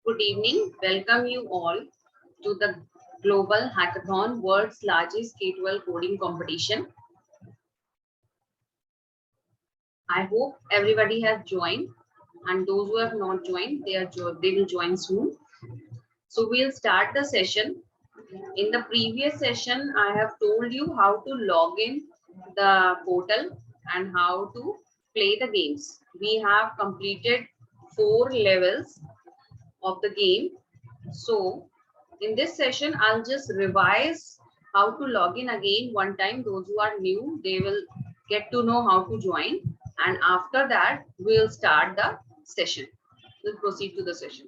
Good evening. Welcome you all to the Global Hackathon, world's largest K-12 coding competition. I hope everybody has joined, and those who have not joined, they will join soon. So we'll start the session. In the previous session, I have told you how to log in the portal and how to play the games. We have completed 4 levels of the game. So in this session, I'll just revise how to log in again one time. Those who are new, they will get to know how to join. And after that, we'll start the session. We'll proceed to the session.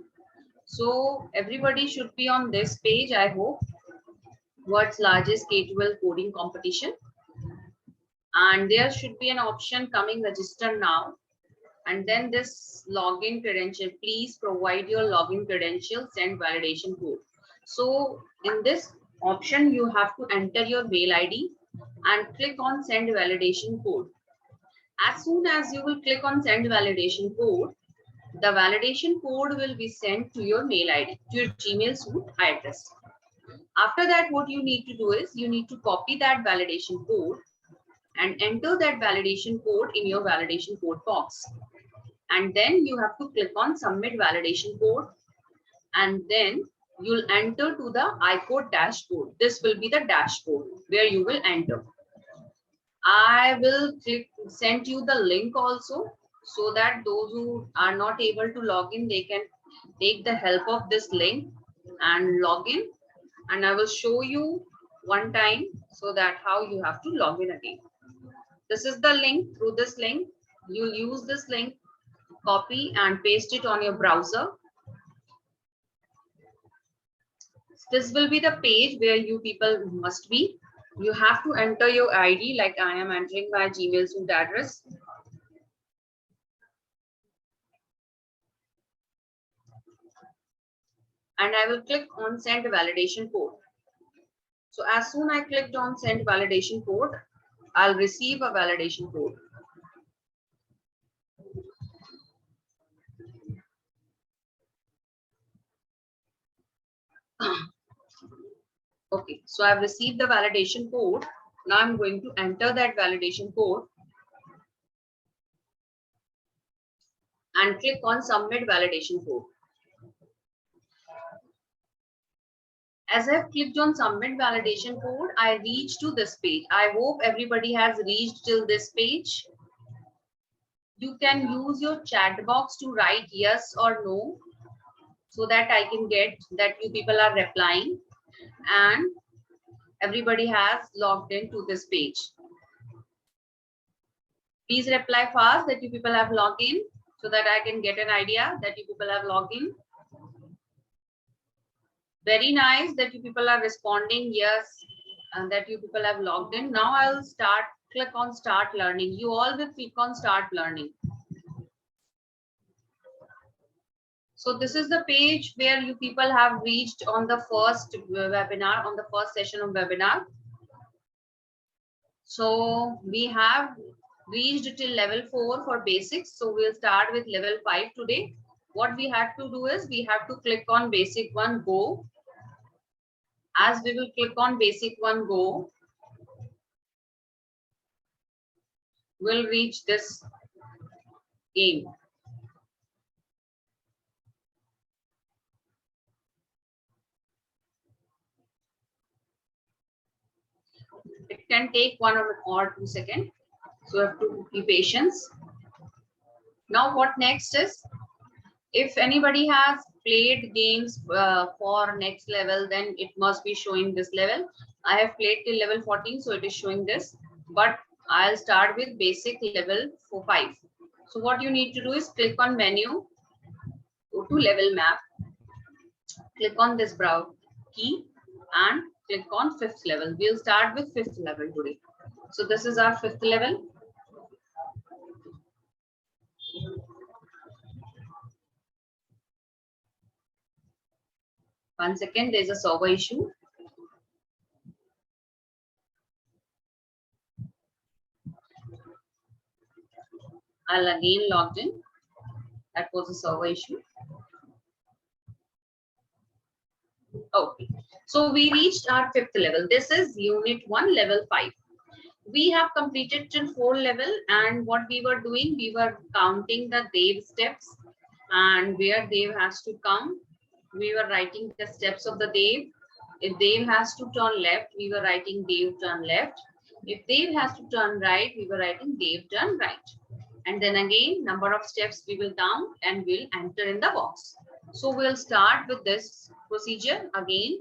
So everybody should be on this page, I hope. World's largest K-12 coding competition. And there should be an option coming register now. And then this login credential, please provide your login credential, send validation code. So in this option, you have to enter your mail ID and click on send validation code. As soon as you will click on send validation code, the validation code will be sent to your mail ID, to your Gmail suite address. After that, what you need to do is you need to copy that validation code and enter that validation code in your validation code box. And then you have to click on submit validation code, and then you'll enter to the ICode dashboard. This will be the dashboard where you will enter. I will send you the link also, so that those who are not able to log in, they can take the help of this link and log in. And I will show you one time so that how you have to log in again. This is the link. Through this link, you'll use this link, copy and paste it on your browser. This will be the page where you people must be. You have to enter your ID like I am entering my Gmail suite address. And I will click on send validation code. So as soon as I clicked on send validation code, I'll receive a validation code. Okay, so I've received the validation code. Now I'm going to enter that validation code and click on submit validation code. As I've clicked on submit validation code, I reach to this page. I hope everybody has reached till this page. You can use your chat box to write yes or no, so that I can get that you people are replying and everybody has logged into this page. Please reply fast that you people have logged in, so that I can get an idea that you people have logged in. Very nice that you people are responding yes, and that you people have logged in. Now I'll click on start learning. You all will click on start learning. So this is the page where you people have reached on the first webinar, on the first session of webinar. So we have reached till level 4 for basics. So we'll start with level 5 today. What we have to do is we have to click on basic 1 go. As we will click on basic 1 go, we'll reach this game. It can take 1 or 2 seconds. So you have to be patient. Now what next is, if anybody has played games for next level, then it must be showing this level. I have played till level 14, so it is showing this. But I'll start with basic level 5. So what you need to do is click on menu, go to level map, click on this brow key and click on 5th level. We'll start with 5th level today. So this is our 5th level. One second, there's a server issue. I'll again logged in. That was a server issue. Okay. So we reached our 5th level. This is unit 1, level 5. We have completed till 4 level, and what we were doing, we were counting the Dev steps, and where Dev has to come, we were writing the steps of the Dev. If Dev has to turn left, we were writing Dev turn left. If Dev has to turn right, we were writing Dev turn right. And then again, number of steps we will count and we'll enter in the box. So we'll start with this procedure again.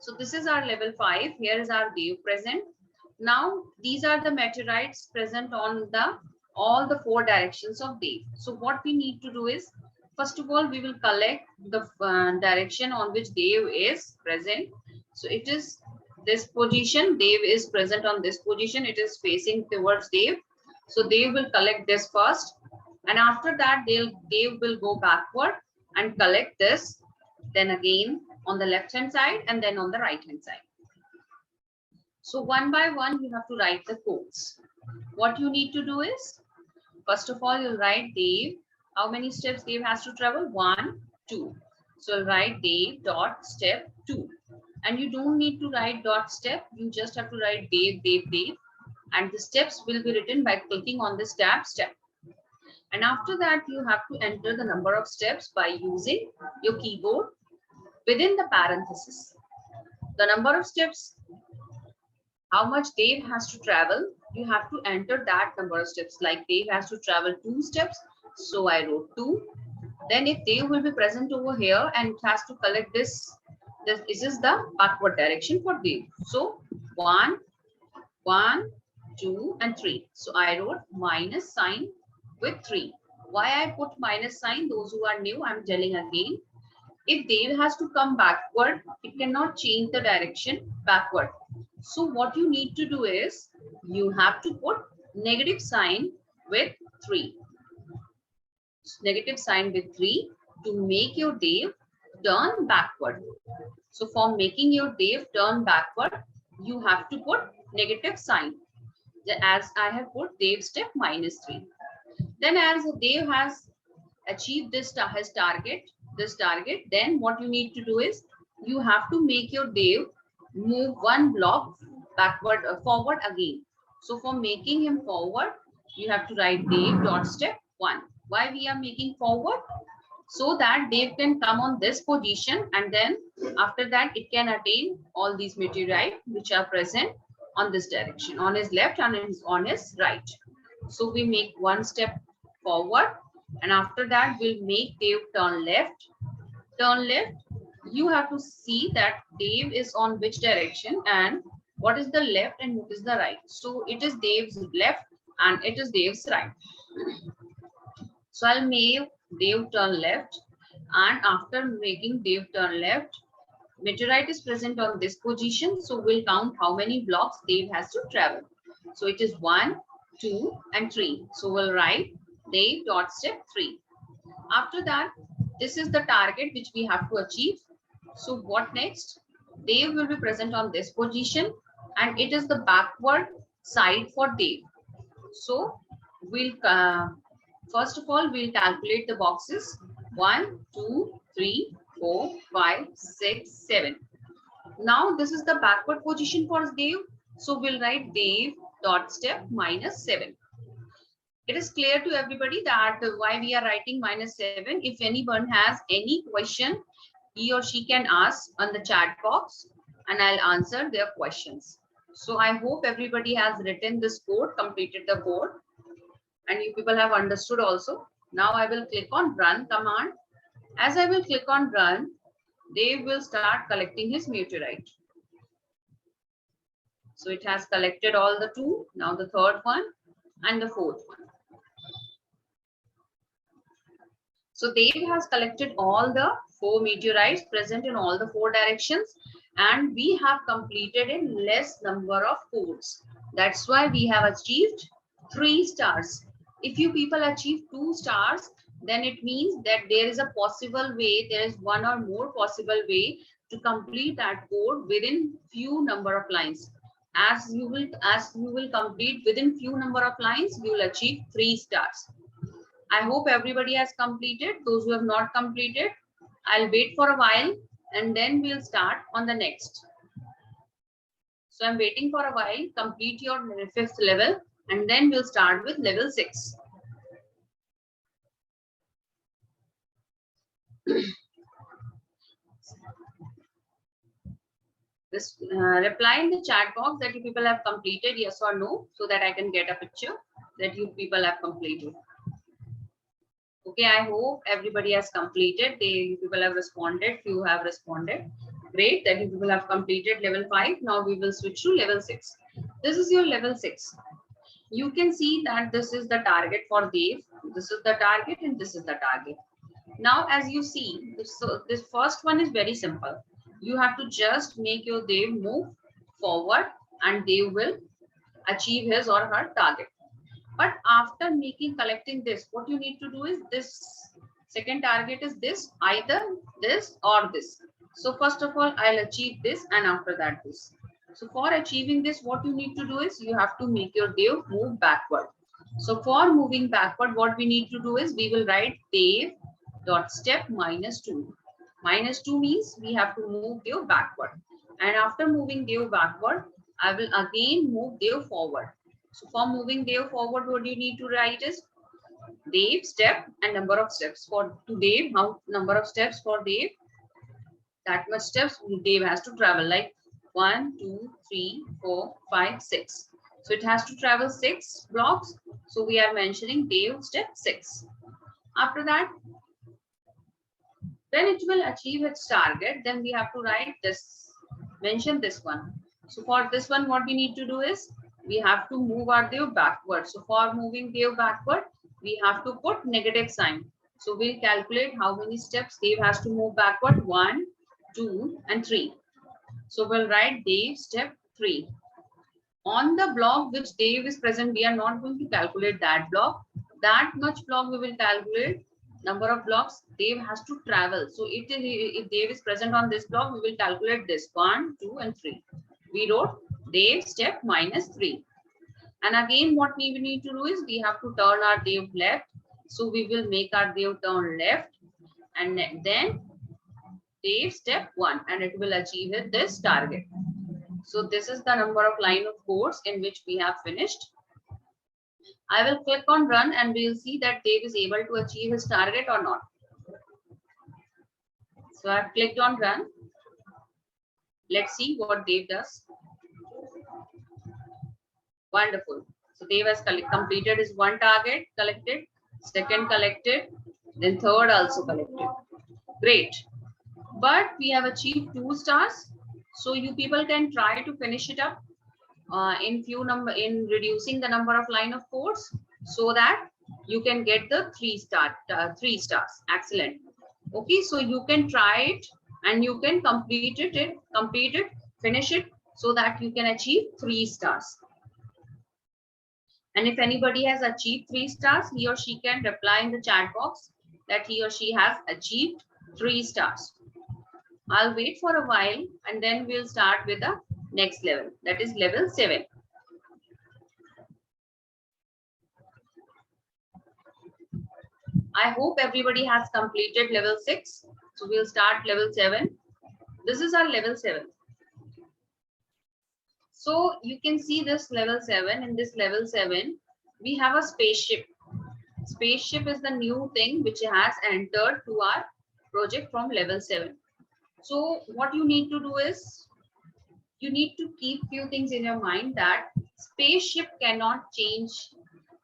So this is our level 5. Here is our Dev present. Now these are the meteorites present on the all the 4 directions of Dev. So what we need to do is, first of all, we will collect the direction on which Dev is present. So it is this position. Dev is present on this position. It is facing towards Dev. So Dev will collect this first, and after that Dev will go backward and collect this, then again on the left hand side and then on the right hand side. So one by one, you have to write the codes. What you need to do is, first of all, you'll write Dev. How many steps Dev has to travel? 1, 2. So you'll write Dev dot step 2. And you don't need to write dot step. You just have to write Dev, Dev, Dev. And the steps will be written by clicking on this tab step. And after that, you have to enter the number of steps by using your keyboard within the parenthesis. The number of steps, how much Dev has to travel, you have to enter that number of steps. Like Dev has to travel 2 steps, so I wrote 2. Then if Dev will be present over here and it has to collect this is the backward direction for Dev. So 1, 1, 2 and 3. So I wrote minus sign with 3. Why I put minus sign? Those who are new, I'm telling again. If Dev has to come backward, it cannot change the direction backward. So what you need to do is, you have to put negative sign with 3. Negative sign with 3 to make your Dev turn backward. So for making your Dev turn backward, you have to put negative sign. As I have put Dev step minus 3. Then as Dev has achieved this target, then what you need to do is, you have to make your Dev move 1 block backward, forward again. So for making him forward, you have to write Dev dot step 1. Why we are making forward? So that Dev can come on this position, and then after that it can attain all these meteorites which are present on this direction, on his left and on his right. So we make 1 step forward, and after that we'll make Dev turn left. Turn left, you have to see that Dev is on which direction and what is the left and what is the right. So it is Dev's left and it is Dev's right. So I'll make Dev turn left, and after making Dev turn left, meteorite is present on this position. So we'll count how many blocks Dev has to travel. So it is 1, 2 and 3. So we'll write Dev dot step 3. After that, this is the target which we have to achieve. So what next? Dev will be present on this position, and it is the backward side for Dev. So we'll first of all, we'll calculate the boxes. 1, 2, 3, 4, 5, 6, 7. Now this is the backward position for Dev. So we'll write Dev dot step minus 7. It is clear to everybody that why we are writing minus 7. If anyone has any question, he or she can ask on the chat box and I'll answer their questions. So I hope everybody has written this code, completed the code, and you people have understood also. Now I will click on run command. As I will click on run, Dev will start collecting his meteorite. So it has collected all the 2, now the 3rd one and the 4th one. So Dev has collected all the 4 meteorites present in all the 4 directions, and we have completed in less number of codes. That's why we have achieved 3 stars. If you people achieve 2 stars, then it means that there is a possible way, there is 1 or more possible way to complete that code within few number of lines. As you will complete within few number of lines, you will achieve 3 stars. I hope everybody has completed. Those who have not completed, I'll wait for a while. and then we'll start on the next. So I'm waiting for a while, complete your 5th level, and then we'll start with level 6. This reply in the chat box that you people have completed, yes or no, so that I can get a picture that you people have completed. Okay, I hope everybody has completed. You people have responded, few have responded. Great, that you people have completed level 5. Now we will switch to level 6. This is your level 6. You can see that this is the target for Dev. This is the target and this is the target. Now, as you see, this first one is very simple. You have to just make your Dev move forward and Dev will achieve his or her target. But after collecting this, what you need to do is this second target is this, either this or this. So first of all, I'll achieve this and after that this. So for achieving this, what you need to do is you have to make your Dev move backward. So for moving backward, what we need to do is we will write Dev dot step -2. -2 means we have to move Dev backward. And after moving Dev backward, I will again move Dev forward. So for moving Dev forward, what you need to write is Dev step and number of steps for to Dev. How number of steps for Dev? That much steps Dev has to travel, like 1, 2, 3, 4, 5, 6. So it has to travel 6 blocks. So we are mentioning Dev step 6. After that, when it will achieve its target, then we have to write this, mention this one. So for this one, what we need to do is we have to move our Dev backward. So for moving Dev backward, we have to put negative sign. So we'll calculate how many steps Dev has to move backward. 1, 2, and 3. So we'll write Dev step 3. On the block which Dev is present, we are not going to calculate that block. That much block we will calculate number of blocks Dev has to travel. So if Dev is present on this block, we will calculate this 1, 2, and 3. We wrote Dev step -3. And again, what we need to do is we have to turn our Dev left. So we will make our Dev turn left and then Dev step 1 and it will achieve this target. So this is the number of line of codes in which we have finished. I will click on run and we will see that Dev is able to achieve his target or not. So I've clicked on run. Let's see what Dev does. Wonderful. So Dev has completed his one target, collected, second collected, then third also collected. Great. But we have achieved 2 stars. So you people can try to finish it up in reducing the number of line of codes so that you can get the 3 stars. Excellent. Okay, so you can try it and you can complete it, finish it so that you can achieve 3 stars. And if anybody has achieved 3 stars, he or she can reply in the chat box that he or she has achieved 3 stars. I'll wait for a while and then we'll start with the next level, that is level 7. I hope everybody has completed level 6. So we'll start level 7. This is our level 7. So you can see this level 7. In this level 7, we have a spaceship. Spaceship is the new thing which has entered to our project from level 7. So what you need to do is you need to keep few things in your mind that spaceship cannot change,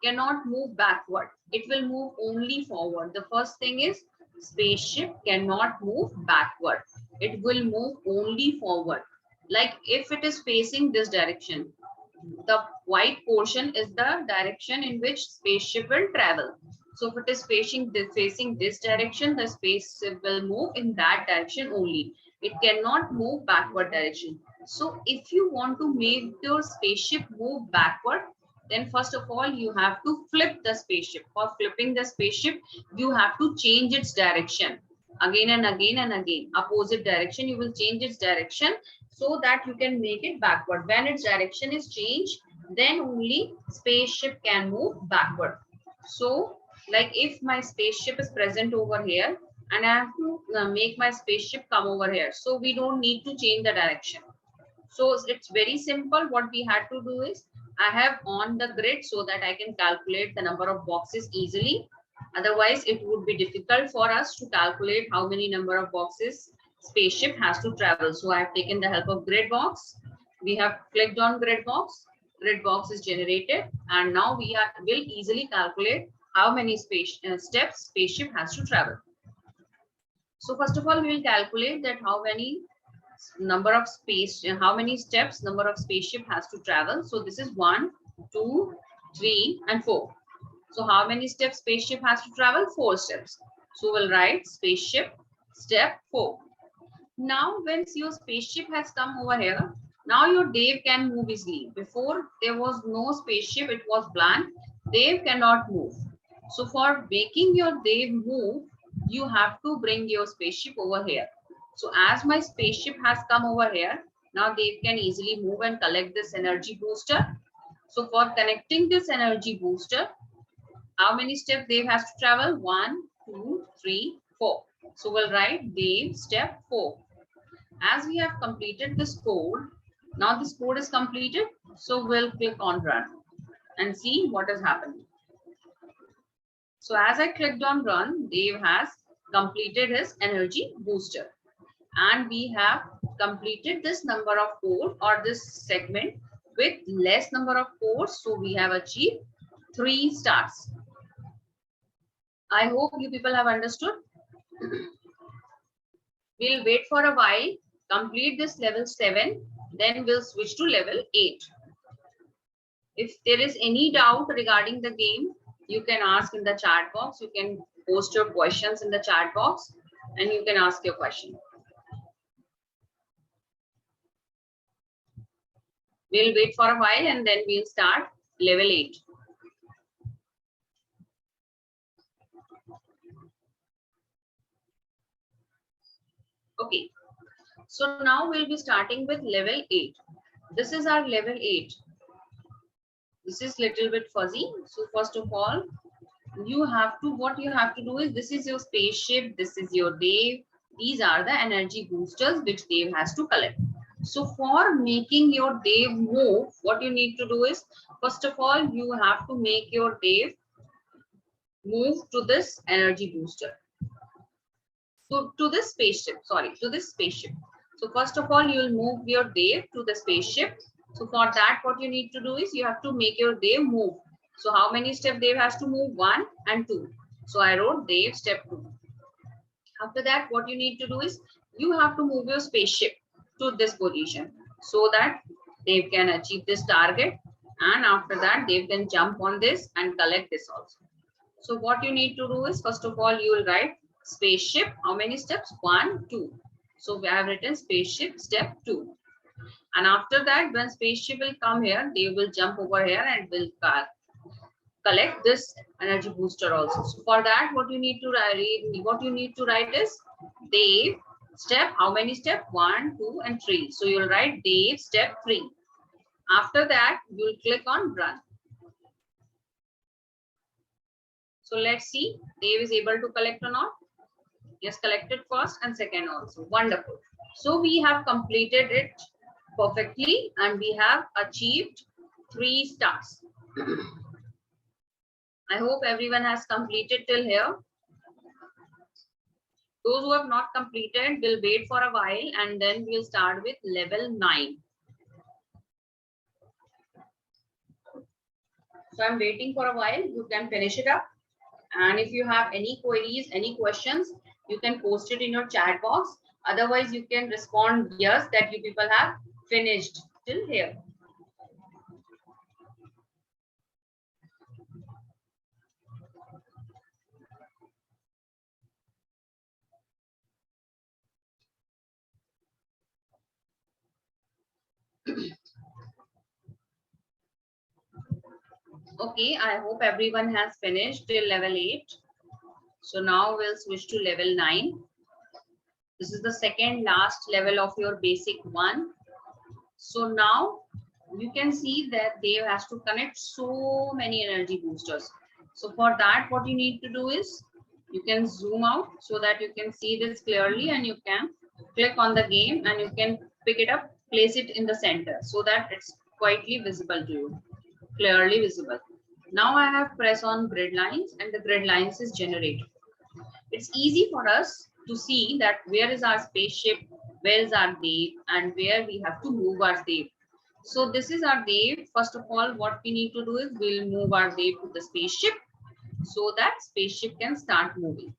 cannot move backward. It will move only forward. The first thing is spaceship cannot move backward. It will move only forward. Like if it is facing this direction, the white portion is the direction in which spaceship will travel. So if it is facing this direction, the spaceship will move in that direction only. It cannot move backward direction. So if you want to make your spaceship move backward, then first of all, you have to flip the spaceship. For flipping the spaceship, you have to change its direction again and again and again. Opposite direction, you will change its direction so that you can make it backward. When its direction is changed, then only spaceship can move backward. So like if my spaceship is present over here, and I have to make my spaceship come over here. So we don't need to change the direction. So it's very simple. What we had to do is I have on the grid so that I can calculate the number of boxes easily. Otherwise, it would be difficult for us to calculate how many number of boxes spaceship has to travel. So I have taken the help of grid box. We have clicked on grid box. Grid box is generated, and now will easily calculate how many steps spaceship has to travel. So first of all, we will calculate that how many steps number of spaceship has to travel. So this is 1, 2, 3 and 4. So how many steps spaceship has to travel? 4 steps. So we'll write spaceship step 4. Now once your spaceship has come over here, now your Dave can move easily. Before there was no spaceship, it was blank. Dave cannot move. So for making your Dave move, you have to bring your spaceship over here. So as my spaceship has come over here, now Dave can easily move and collect this energy booster. So for connecting this energy booster, how many steps Dave has to travel? 1, 2, 3, 4. So we'll write Dave step 4. As we have completed this code, now this code is completed. So we'll click on run and see what is happening. So as I clicked on run, Dave has completed his energy booster. And we have completed this number of code or this segment with less number of codes. So we have achieved 3 stars. I hope you people have understood. We'll wait for a while, complete this level 7, then we'll switch to level 8. If there is any doubt regarding the game, you can ask in the chat box. You can post your questions in the chat box and you can ask your question. We'll wait for a while and then we'll start level 8. Okay, so now we'll be starting with level 8. This is our level 8. This is little bit fuzzy. So first of all, what you have to do is, this is your spaceship, this is your Dave. These are the energy boosters which Dave has to collect. So for making your Dave move, what you need to do is, first of all, you have to make your Dave move to this energy booster. So to this spaceship. So first of all, you will move your Dave to the spaceship. So for that, what you need to do is you have to make your Dave move. So how many steps Dave has to move? 1 and 2. So I wrote Dave step 2. After that, what you need to do is you have to move your spaceship to this position so that Dave can achieve this target. And after that, Dave can jump on this and collect this also. So what you need to do is, first of all, you will write spaceship. How many steps? 1, 2. So we have written spaceship step 2. And after that, when spaceship will come here, they will jump over here and will collect this energy booster also. So for that, what you need to write is Dave step. How many steps? 1, 2 and 3. So you'll write Dave step 3. After that, you'll click on run. So let's see, Dave is able to collect or not. Yes, collected first and second also. Wonderful. So we have completed it perfectly and we have achieved 3 stars. I hope everyone has completed till here. Those who have not completed will wait for a while and then we'll start with level 9. So I'm waiting for a while. You can finish it up. And if you have any queries, any questions, you can post it in your chat box. Otherwise, you can respond yes that you people have finished till here. Okay, I hope everyone has finished till level 8. So now we'll switch to level 9. This is the second last level of your basic 1. So now you can see that Dave has to connect so many energy boosters. So for that, what you need to do is You can zoom out so that you can see this clearly, and you can click on the game and you can pick it up, place it in the center so that it's quietly visible to you, clearly visible. Now I have pressed on grid lines and the grid lines is generated. It's easy for us to see that where is our spaceship, where is our Dev, and where we have to move our Dev. So this is our Dev. First of all, what we need to do is we'll move our Dev to the spaceship so that spaceship can start moving.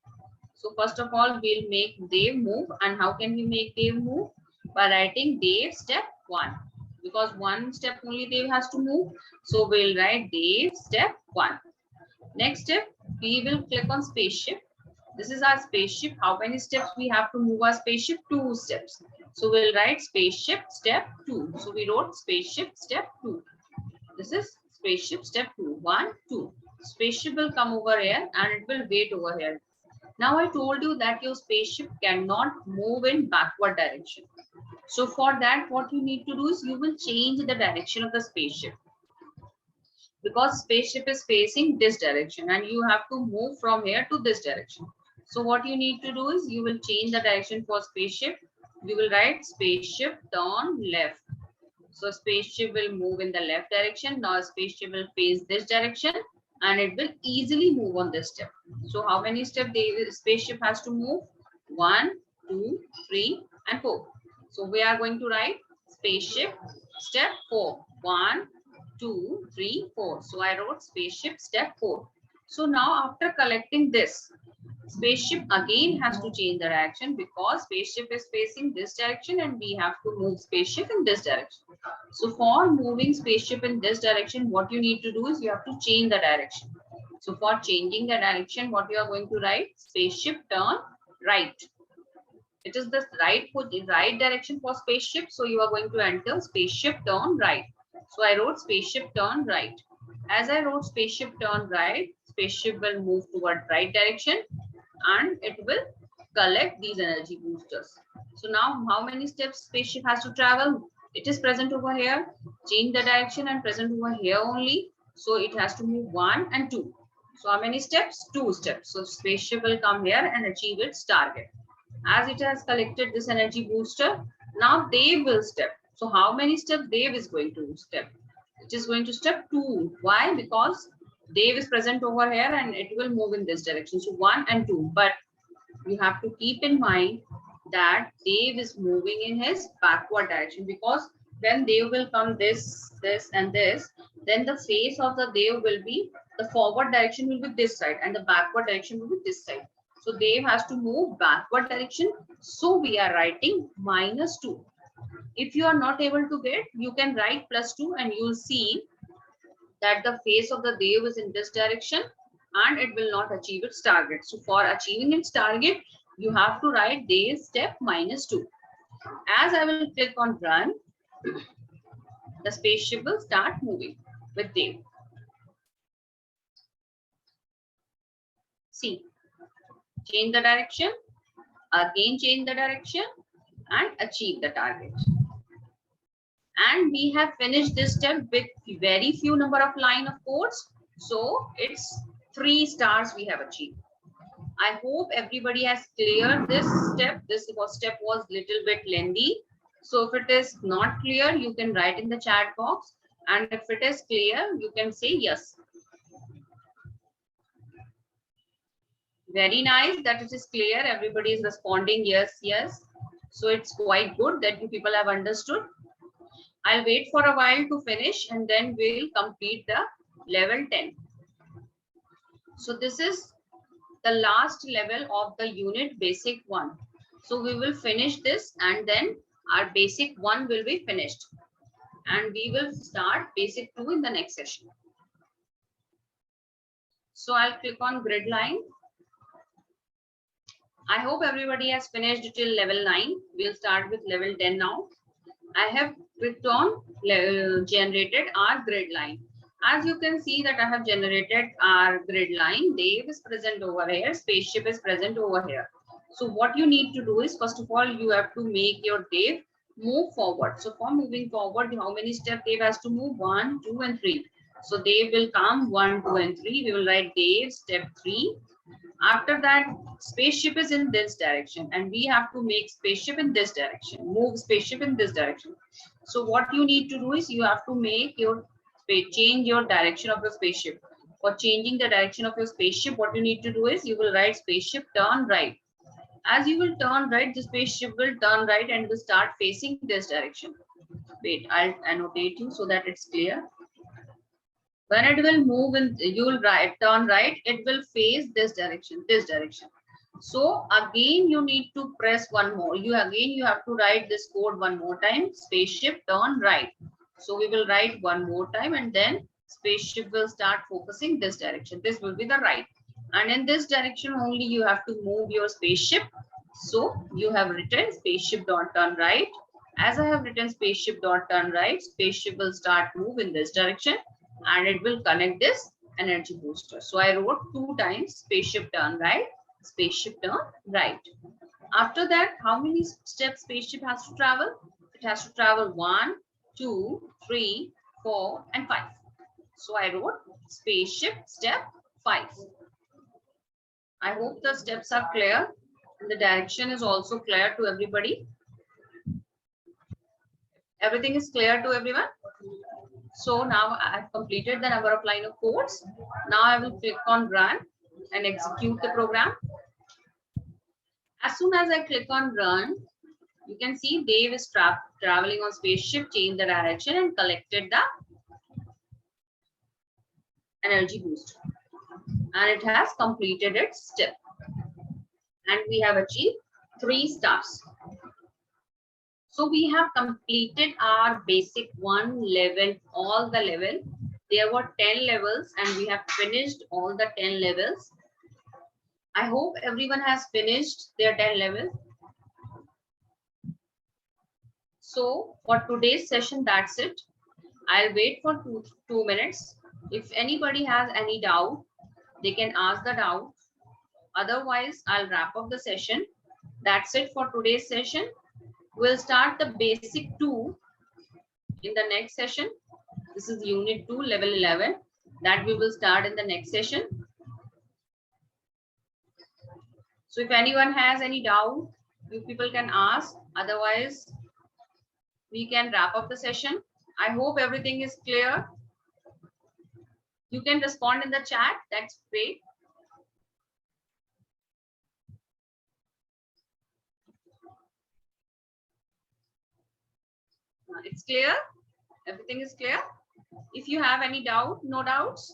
So first of all, we'll make Dev move. And how can we make Dev move? By writing Dev step 1. Because one step only Dev has to move. So we'll write Dev step 1. Next step, we will click on spaceship. This is our spaceship. How many steps we have to move our spaceship? 2 steps. So we'll write spaceship step 2. So we wrote spaceship step 2. This is spaceship step 2. 1, 2. Spaceship will come over here and it will wait over here. Now I told you that your spaceship cannot move in backward direction. So for that, what you need to do is you will change the direction of the spaceship. Because spaceship is facing this direction and you have to move from here to this direction. So what you need to do is you will change the direction for spaceship. You will write spaceship turn left. So spaceship will move in the left direction. Now spaceship will face this direction and it will easily move on this step. So how many steps the spaceship has to move? 1, 2, 3, and 4. So we are going to write spaceship step 4. 1, 2, 3, 4. So I wrote spaceship step 4. So now after collecting this, spaceship again has to change the direction because spaceship is facing this direction and we have to move spaceship in this direction. So for moving spaceship in this direction, what you need to do is you have to change the direction. So for changing the direction, what you are going to write? Spaceship turn right. It is the right direction for spaceship. So you are going to enter spaceship turn right. So I wrote spaceship turn right. As I wrote spaceship turn right, spaceship will move toward right direction and it will collect these energy boosters. So now how many steps spaceship has to travel? It is present over here. Change the direction and present over here only. So it has to move 1 and 2. So how many steps? 2 steps. So spaceship will come here and achieve its target. As it has collected this energy booster, now Dev will step. So how many steps Dev is going to step? It is going to step 2. Why? Because Dev is present over here and it will move in this direction. So 1 and 2. But you have to keep in mind that Dev is moving in his backward direction, because when Dev will come this, this and this, then the face of the Dev will be, the forward direction will be this side and the backward direction will be this side. So Dev has to move backward direction. So we are writing -2. If you are not able to get, you can write +2 and you will see that the face of the Dev is in this direction and it will not achieve its target. So for achieving its target, you have to write Dev step -2. As I will click on run, the spaceship will start moving with Dev. See, change the direction, again change the direction and achieve the target. And we have finished this step with very few number of line of codes. So it's 3 stars we have achieved. I hope everybody has cleared this step. This step was little bit lengthy. So if it is not clear, you can write in the chat box. And if it is clear, you can say yes. Very nice that it is clear. Everybody is responding yes, yes. So it's quite good that you people have understood. I'll wait for a while to finish and then we'll complete the level 10. So this is the last level of the unit basic 1. So we will finish this and then our basic 1 will be finished. And we will start basic 2 in the next session. So I'll click on grid line. I hope everybody has finished till level 9. We'll start with level 10 now. I have clicked on generated our grid line. As you can see that I have generated our grid line. Dev is present over here. Spaceship is present over here. So what you need to do is, first of all, you have to make your Dev move forward. So for moving forward, how many steps Dev has to move? 1, 2, and 3. So Dev will come 1, 2, and 3. We will write Dev step 3. After that, spaceship is in this direction and we have to make spaceship in this direction, move spaceship in this direction. So what you need to do is you have to make your change your direction of your spaceship. For changing the direction of your spaceship, what you need to do is you will write spaceship turn right. As you will turn right, the spaceship will turn right and will start facing this direction. Wait, I'll annotate you so that it's clear. When it will move in, you will turn right, it will face this direction, this direction. So again, you need to press one more. You have to write this code one more time. Spaceship turn right. So we will write one more time and then spaceship will start focusing this direction. This will be the right. And in this direction only you have to move your spaceship. So you have written spaceship dot turn right. As I have written spaceship dot turn right, spaceship will start move in this direction and it will connect this energy booster. So I wrote 2 times spaceship turn right, spaceship turn right. After that, how many steps spaceship has to travel? It has to travel 1, 2, 3, 4, and 5. So I wrote spaceship step 5. I hope the steps are clear and the direction is also clear to everybody. Everything is clear to everyone? So now I have completed the number of line of codes. Now I will click on run and execute the program. As soon as I click on run, you can see Dave is traveling on spaceship, changed the direction and collected the energy boost. And it has completed its step. And we have achieved 3 stars. So we have completed our basic 1 level, all the level. There were 10 levels and we have finished all the 10 levels. I hope everyone has finished their 10 levels. So for today's session, that's it. I'll wait for two minutes. If anybody has any doubt, they can ask the doubt. Otherwise, I'll wrap up the session. That's it for today's session. We'll start the basic 2 in the next session. This is unit 2, level 11. That we will start in the next session. So if anyone has any doubt, you people can ask. Otherwise, we can wrap up the session. I hope everything is clear. You can respond in the chat. That's great. It's clear. Everything is clear. If you have any doubt, no doubts.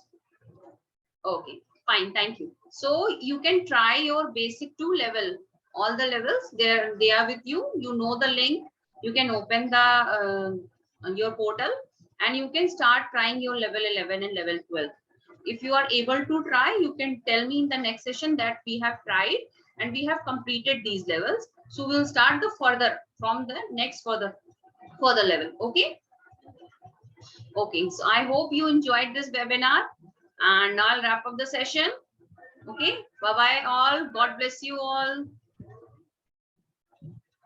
Okay, fine. Thank you. So you can try your basic 2 level. All the levels, they are with you. You know the link. You can open the your portal and you can start trying your level 11 and level 12. If you are able to try, you can tell me in the next session that we have tried and we have completed these levels. So we'll start the further from the next further level. Okay. Okay. So I hope you enjoyed this webinar and I'll wrap up the session. Okay. Bye bye all. God bless you all.